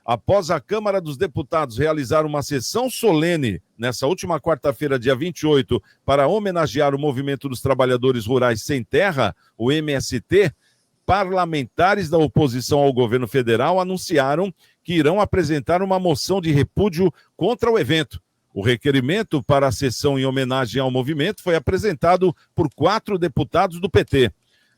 Após a Câmara dos Deputados realizar uma sessão solene nessa última quarta-feira, dia 28, para homenagear o Movimento dos Trabalhadores Rurais Sem Terra, o MST, parlamentares da oposição ao governo federal anunciaram que irão apresentar uma moção de repúdio contra o evento. O requerimento para a sessão em homenagem ao movimento foi apresentado por 4 deputados do PT.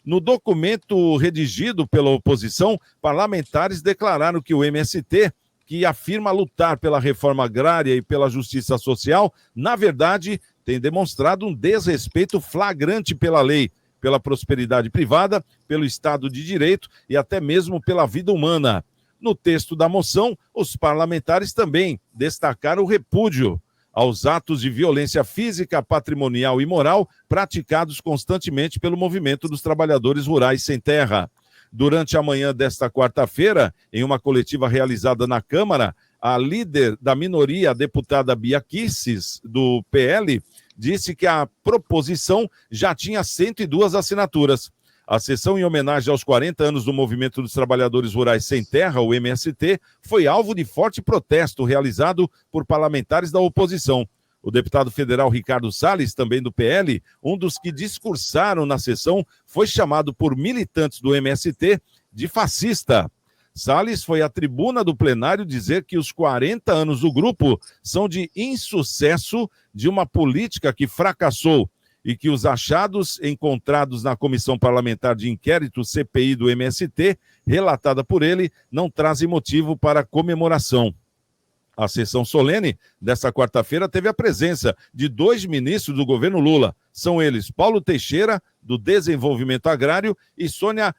No documento redigido pela oposição, parlamentares declararam que o MST, que afirma lutar pela reforma agrária e pela justiça social, na verdade, tem demonstrado um desrespeito flagrante pela lei, pela prosperidade privada, pelo Estado de Direito e até mesmo pela vida humana. No texto da moção, os parlamentares também destacaram o repúdio aos atos de violência física, patrimonial e moral praticados constantemente pelo Movimento dos Trabalhadores Rurais Sem Terra. Durante a manhã desta quarta-feira, em uma coletiva realizada na Câmara, a líder da minoria, a deputada Bia Kicis, do PL, disse que a proposição já tinha 102 assinaturas. A sessão em homenagem aos 40 anos do Movimento dos Trabalhadores Rurais Sem Terra, o MST, foi alvo de forte protesto realizado por parlamentares da oposição. O deputado federal Ricardo Salles, também do PL, um dos que discursaram na sessão, foi chamado por militantes do MST de fascista. Salles foi à tribuna do plenário dizer que os 40 anos do grupo são de insucesso de uma política que fracassou e que os achados encontrados na Comissão Parlamentar de Inquérito CPI do MST, relatada por ele, não trazem motivo para comemoração. A sessão solene desta quarta-feira teve a presença de 2 ministros do governo Lula. São eles Paulo Teixeira, do Desenvolvimento Agrário, e Sônia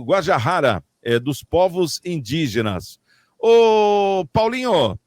Guajajara, dos povos indígenas. Ô, Paulinho,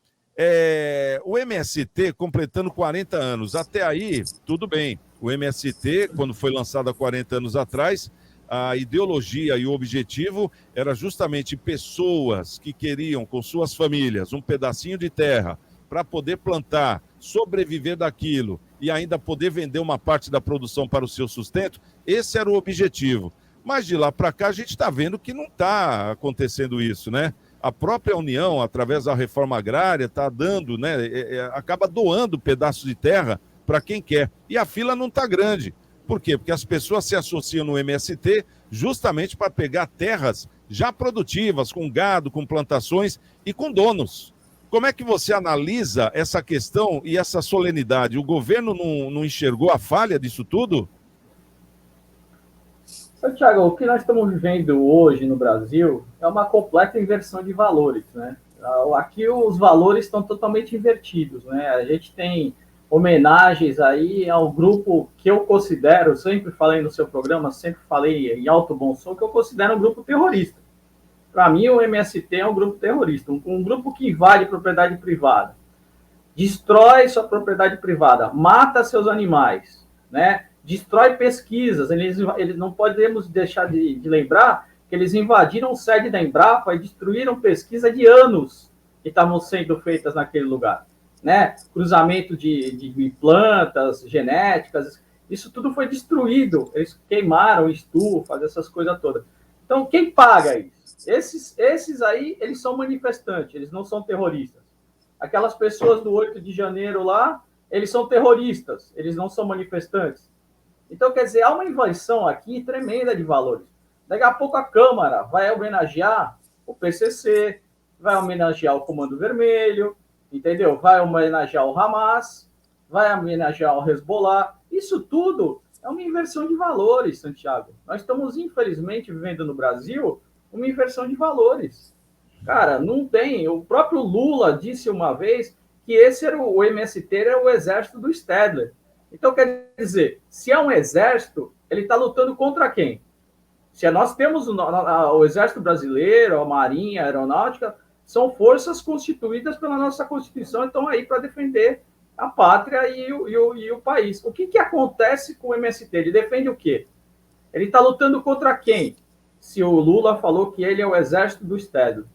o MST completando 40 anos, até aí, tudo bem. O MST, quando foi lançado há 40 anos atrás, a ideologia e o objetivo era justamente pessoas que queriam, com suas famílias, um pedacinho de terra para poder plantar, sobreviver daquilo e ainda poder vender uma parte da produção para o seu sustento. Esse era o objetivo. Mas de lá para cá a gente está vendo que não está acontecendo isso, né? A própria União, através da reforma agrária, está dando, né? Acaba doando pedaços de terra para quem quer. E a fila não está grande. Por quê? Porque as pessoas se associam no MST justamente para pegar terras já produtivas, com gado, com plantações e com donos. Como é que você analisa essa questão e essa solenidade? O governo não enxergou a falha disso tudo? Tiago, o que nós estamos vivendo hoje no Brasil é uma completa inversão de valores, né? Aqui os valores estão totalmente invertidos, né? A gente tem homenagens aí ao grupo que eu considero, sempre falei no seu programa, sempre falei em alto bom som, que eu considero um grupo terrorista. Para mim, o MST é um grupo terrorista, um grupo que invade propriedade privada, destrói sua propriedade privada, mata seus animais, né? Destrói pesquisas. Eles não podemos deixar de lembrar que eles invadiram sede da Embrapa e destruíram pesquisa de anos que estavam sendo feitas naquele lugar, né? Cruzamento de plantas genéticas, isso tudo foi destruído. Eles queimaram estufas, essas coisas todas. Então, quem paga isso? Esses aí, eles são manifestantes, eles não são terroristas. Aquelas pessoas do 8 de janeiro lá, eles são terroristas, eles não são manifestantes. Então, quer dizer, há uma inversão aqui tremenda de valores. Daqui a pouco a Câmara vai homenagear o PCC, vai homenagear o Comando Vermelho, entendeu? Vai homenagear o Hamas, vai homenagear o Hezbollah. Isso tudo é uma inversão de valores, Santiago. Nós estamos, infelizmente, vivendo no Brasil uma inversão de valores. Cara, não tem. O próprio Lula disse uma vez que o MST era o exército do Stedler. Então, quer dizer, se é um exército, ele está lutando contra quem? Se nós temos o Exército Brasileiro, a Marinha, a Aeronáutica, são forças constituídas pela nossa Constituição, estão aí para defender a pátria e o país. O que acontece com o MST? Ele defende o quê? Ele está lutando contra quem? Se o Lula falou que ele é o exército do Estado.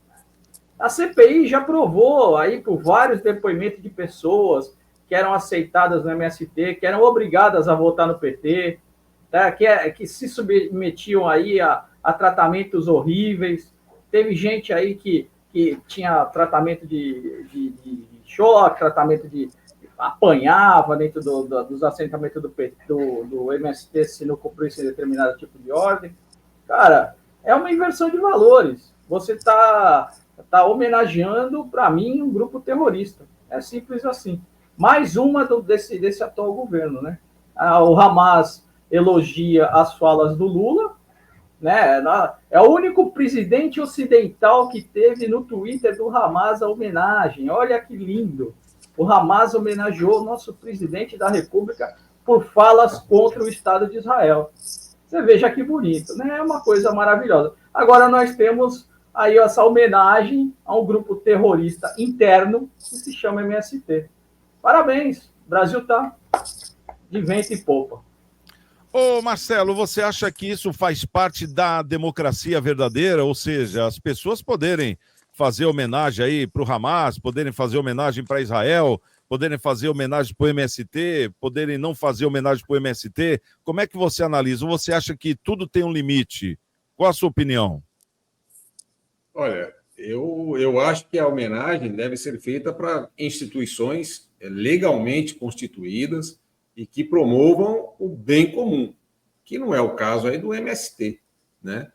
A CPI já provou aí por vários depoimentos de pessoas que eram aceitadas no MST, que eram obrigadas a votar no PT, tá? que se submetiam aí a tratamentos horríveis. Teve gente aí que que tinha tratamento de choque, tratamento de apanhava dentro dos assentamentos do MST se não cumprisse determinado tipo de ordem. Cara, é uma inversão de valores. Você está homenageando, para mim, um grupo terrorista. É simples assim. Mais uma desse atual governo, né? O Hamas elogia as falas do Lula, né? É o único presidente ocidental que teve no Twitter do Hamas a homenagem. Olha que lindo. O Hamas homenageou o nosso presidente da República por falas contra o Estado de Israel. Você veja que bonito, né? É uma coisa maravilhosa. Agora nós temos aí essa homenagem a um grupo terrorista interno que se chama MST. Parabéns, o Brasil está de vento e popa. Ô Marcelo, você acha que isso faz parte da democracia verdadeira? Ou seja, as pessoas poderem fazer homenagem aí para o Hamas, poderem fazer homenagem para Israel, poderem fazer homenagem para o MST, poderem não fazer homenagem para o MST? Como é que você analisa? Ou você acha que tudo tem um limite? Qual a sua opinião? Olha, eu acho que a homenagem deve ser feita para instituições legalmente constituídas e que promovam o bem comum, que não é o caso aí do MST, né?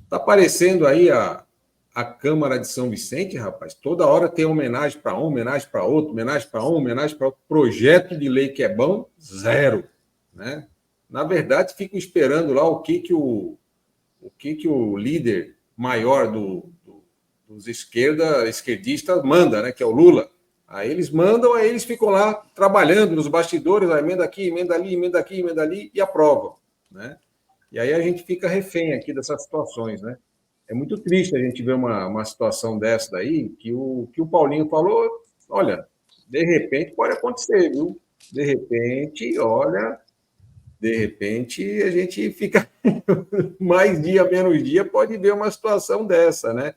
Está aparecendo aí a Câmara de São Vicente, rapaz, toda hora tem homenagem para um, homenagem para outro, homenagem para um, homenagem para outro. Projeto de lei que é bom, zero, né? Na verdade, fico esperando lá o que o líder maior dos esquerdistas manda, né? Que é o Lula. Aí eles mandam, aí eles ficam lá trabalhando nos bastidores, a emenda aqui, emenda ali, emenda aqui, emenda ali, e aprovam, né? E aí a gente fica refém aqui dessas situações, né? É muito triste a gente ver uma situação dessa daí, que o Paulinho falou, olha, de repente pode acontecer, viu? De repente, olha, de repente a gente fica mais dia, menos dia, pode ver uma situação dessa, né?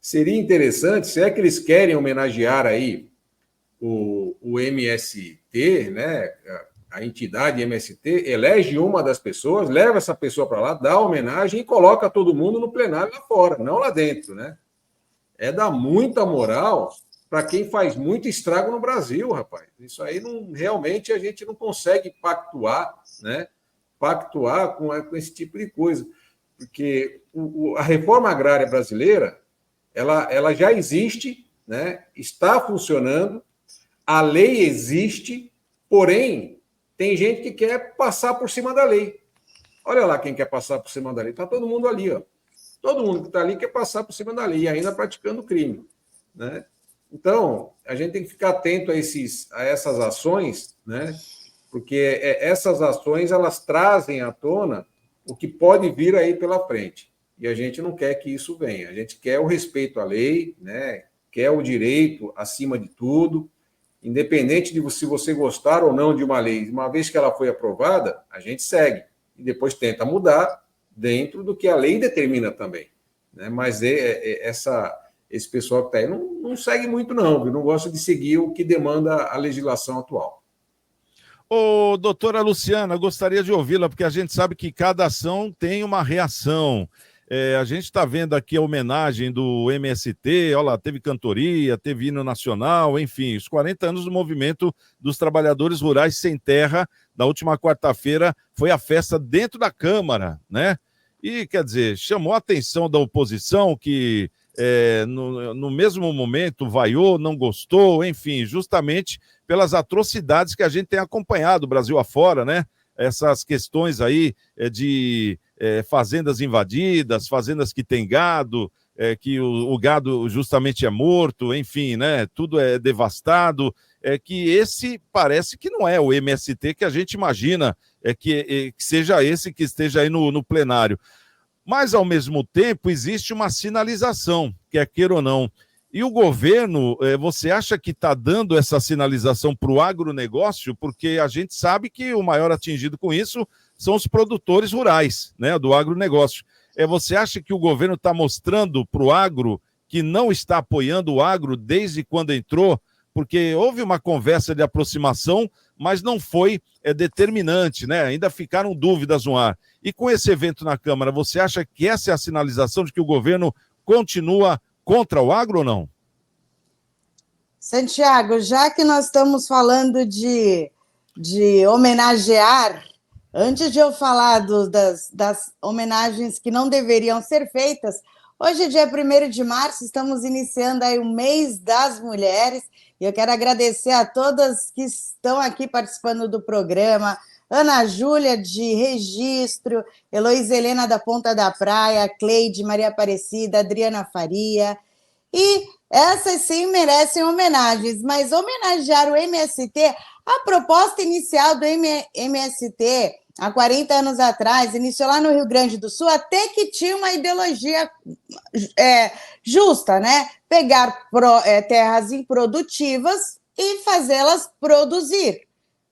Seria interessante, se é que eles querem homenagear aí o MST, né? A entidade MST, elege uma das pessoas, leva essa pessoa para lá, dá homenagem e coloca todo mundo no plenário lá fora, não lá dentro, né? É dar muita moral para quem faz muito estrago no Brasil, rapaz. Isso aí realmente a gente não consegue pactuar, né? Pactuar com esse tipo de coisa. Porque a reforma agrária brasileira, ela já existe, né? Está funcionando, a lei existe, porém, tem gente que quer passar por cima da lei. Olha lá quem quer passar por cima da lei. Está todo mundo ali, ó. Todo mundo que está ali quer passar por cima da lei, ainda praticando crime, né? Então, a gente tem que ficar atento a essas ações, né? Porque essas ações, elas trazem à tona o que pode vir aí pela frente. E a gente não quer que isso venha. A gente quer o respeito à lei, né? Quer o direito acima de tudo, independente de se você gostar ou não de uma lei. Uma vez que ela foi aprovada, a gente segue. E depois tenta mudar dentro do que a lei determina também, né? Mas esse pessoal que está aí não segue muito, não, viu? Não gosta de seguir o que demanda a legislação atual. Ô, doutora Luciana, gostaria de ouvi-la, porque a gente sabe que cada ação tem uma reação. A gente está vendo aqui a homenagem do MST, olha lá, teve cantoria, teve hino nacional, enfim, os 40 anos do movimento dos trabalhadores rurais sem terra, da última quarta-feira, foi a festa dentro da Câmara, né? E, quer dizer, chamou a atenção da oposição que no mesmo momento vaiou, não gostou, enfim, justamente pelas atrocidades que a gente tem acompanhado o Brasil afora, né? Essas questões aí de fazendas invadidas, fazendas que têm gado, que o gado justamente é morto, enfim, né? Tudo é devastado, que esse parece que não é o MST que a gente imagina que seja esse que esteja aí no plenário. Mas, ao mesmo tempo, existe uma sinalização, quer queira ou não. E o governo, você acha que está dando essa sinalização para o agronegócio? Porque a gente sabe que o maior atingido com isso são os produtores rurais, né, do agronegócio. Você acha que o governo está mostrando para o agro que não está apoiando o agro desde quando entrou? Porque houve uma conversa de aproximação, mas não foi determinante, né? Ainda ficaram dúvidas no ar. E com esse evento na Câmara, você acha que essa é a sinalização de que o governo continua contra o agro ou não? Santiago, já que nós estamos falando de homenagear, antes de eu falar das homenagens que não deveriam ser feitas, hoje, dia 1º de março, estamos iniciando aí o mês das mulheres, e eu quero agradecer a todas que estão aqui participando do programa, Ana Júlia, de Registro, Heloísa Helena, da Ponta da Praia, Cleide, Maria Aparecida, Adriana Faria, e essas sim merecem homenagens, mas homenagear o MST, a proposta inicial do MST, há 40 anos atrás, iniciou lá no Rio Grande do Sul, até que tinha uma ideologia justa, né? Pegar terras improdutivas e fazê-las produzir,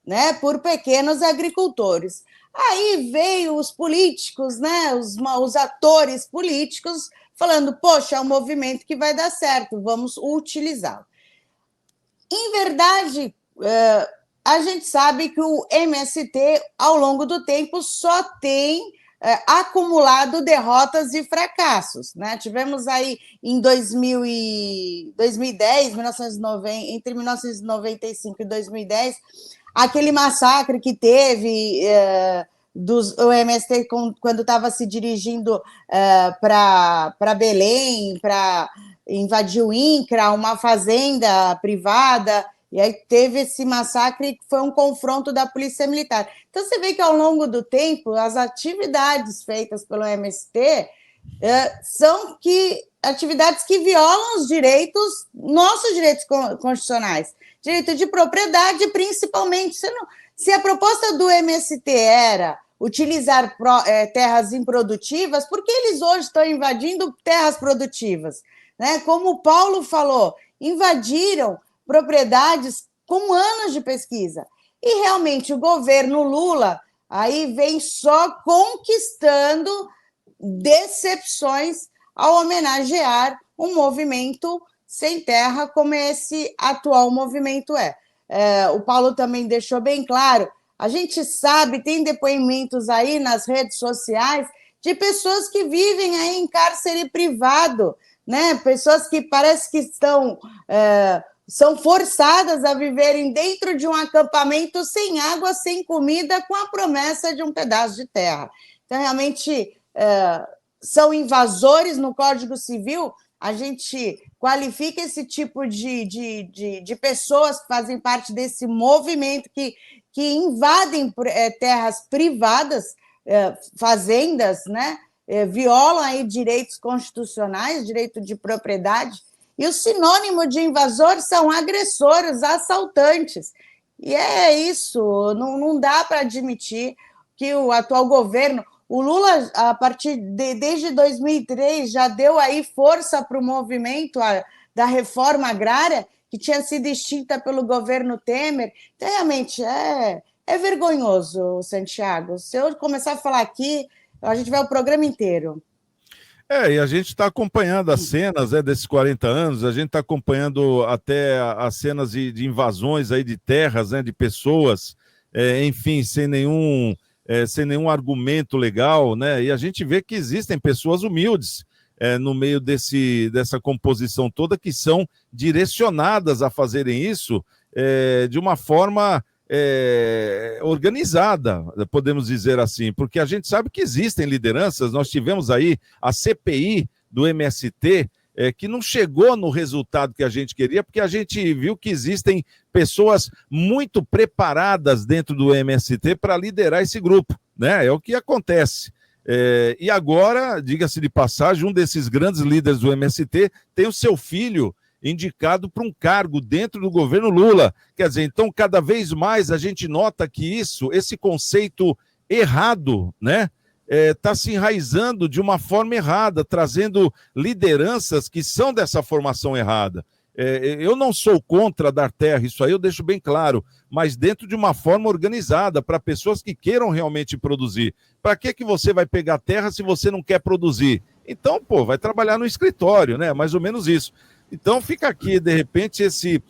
né? Por pequenos agricultores. Aí veio os políticos, né? Os atores políticos, falando, poxa, é um movimento que vai dar certo, vamos utilizá-lo. Em verdade, a gente sabe que o MST, ao longo do tempo, só tem acumulado derrotas e fracassos, né? Tivemos aí em 2010, 1990, entre 1995 e 2010, aquele massacre que teve o MST quando estava se dirigindo para Belém, para invadir o INCRA, uma fazenda privada, e aí teve esse massacre que foi um confronto da polícia militar. Então você vê que ao longo do tempo as atividades feitas pelo MST são atividades que violam os direitos, nossos direitos constitucionais, direito de propriedade, principalmente. Se a proposta do MST era utilizar terras improdutivas, por que eles hoje estão invadindo terras produtivas? Né? Como o Paulo falou, invadiram propriedades com anos de pesquisa. E realmente o governo Lula aí vem só conquistando decepções ao homenagear um movimento sem terra como esse atual movimento é. O Paulo também deixou bem claro, a gente sabe, tem depoimentos aí nas redes sociais de pessoas que vivem aí em cárcere privado, né? Pessoas que parece que são forçadas a viverem dentro de um acampamento sem água, sem comida, com a promessa de um pedaço de terra. Então, realmente, são invasores no Código Civil. A gente qualifica esse tipo de pessoas que fazem parte desse movimento que invadem terras privadas, fazendas, né? Violam aí direitos constitucionais, direito de propriedade, e o sinônimo de invasor são agressores, assaltantes. E é isso, não dá para admitir que o atual governo, o Lula, desde 2003, já deu aí força para o movimento da reforma agrária, que tinha sido extinta pelo governo Temer. Então, realmente, é vergonhoso, Santiago. Se eu começar a falar aqui, a gente vai o programa inteiro. E a gente está acompanhando as cenas desses 40 anos, a gente está acompanhando até as cenas de invasões aí de terras, né, de pessoas, enfim, sem nenhum argumento legal, né? E a gente vê que existem pessoas humildes no meio dessa composição toda que são direcionadas a fazerem isso de uma forma organizada, podemos dizer assim, porque a gente sabe que existem lideranças. Nós tivemos aí a CPI do MST, que não chegou no resultado que a gente queria, porque a gente viu que existem pessoas muito preparadas dentro do MST para liderar esse grupo, né? É o que acontece. E agora, diga-se de passagem, um desses grandes líderes do MST tem o seu filho indicado para um cargo dentro do governo Lula. Quer dizer, então, cada vez mais a gente nota que esse conceito errado, né, está se enraizando de uma forma errada, trazendo lideranças que são dessa formação errada. Eu não sou contra dar terra, isso aí eu deixo bem claro, mas dentro de uma forma organizada, para pessoas que queiram realmente produzir. Para que você vai pegar terra se você não quer produzir? Então, vai trabalhar no escritório, né? Mais ou menos isso. Então fica aqui, de repente, esse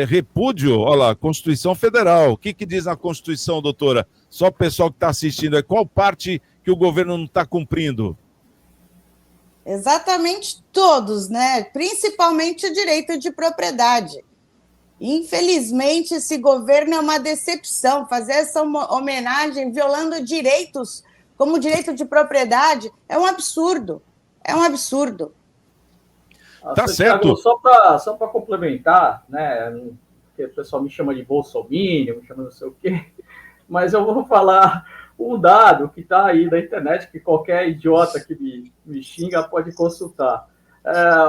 repúdio, olha lá, Constituição Federal. O que diz na Constituição, doutora? Só o pessoal que está assistindo, qual parte que o governo não está cumprindo? Exatamente todos, né? Principalmente o direito de propriedade. Infelizmente, esse governo é uma decepção. Fazer essa homenagem violando direitos, como o direito de propriedade, é um absurdo. É um absurdo. Tá certo. Só para complementar, né? Porque o pessoal me chama de bolsominion, me chama não sei o quê, mas eu vou falar um dado que está aí na internet, que qualquer idiota que me xinga pode consultar.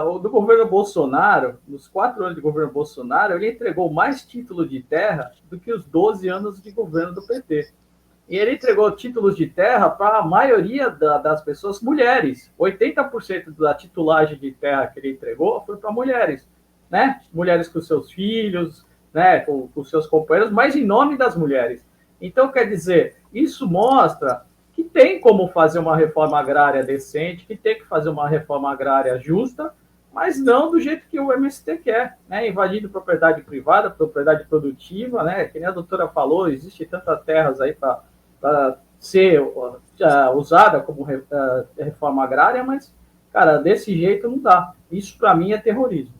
O do governo Bolsonaro, nos 4 anos de governo Bolsonaro, ele entregou mais título de terra do que os 12 anos de governo do PT. E ele entregou títulos de terra para a maioria das pessoas, mulheres. 80% da titulagem de terra que ele entregou foi para mulheres, né? Mulheres com seus filhos, né? Com seus companheiros, mas em nome das mulheres. Então, quer dizer, isso mostra que tem como fazer uma reforma agrária decente, que tem que fazer uma reforma agrária justa, mas não do jeito que o MST quer, né? Invadindo propriedade privada, propriedade produtiva, né? Que nem a doutora falou, existe tantas terras aí para ser usada como reforma agrária, mas, cara, desse jeito não dá. Isso, para mim, é terrorismo.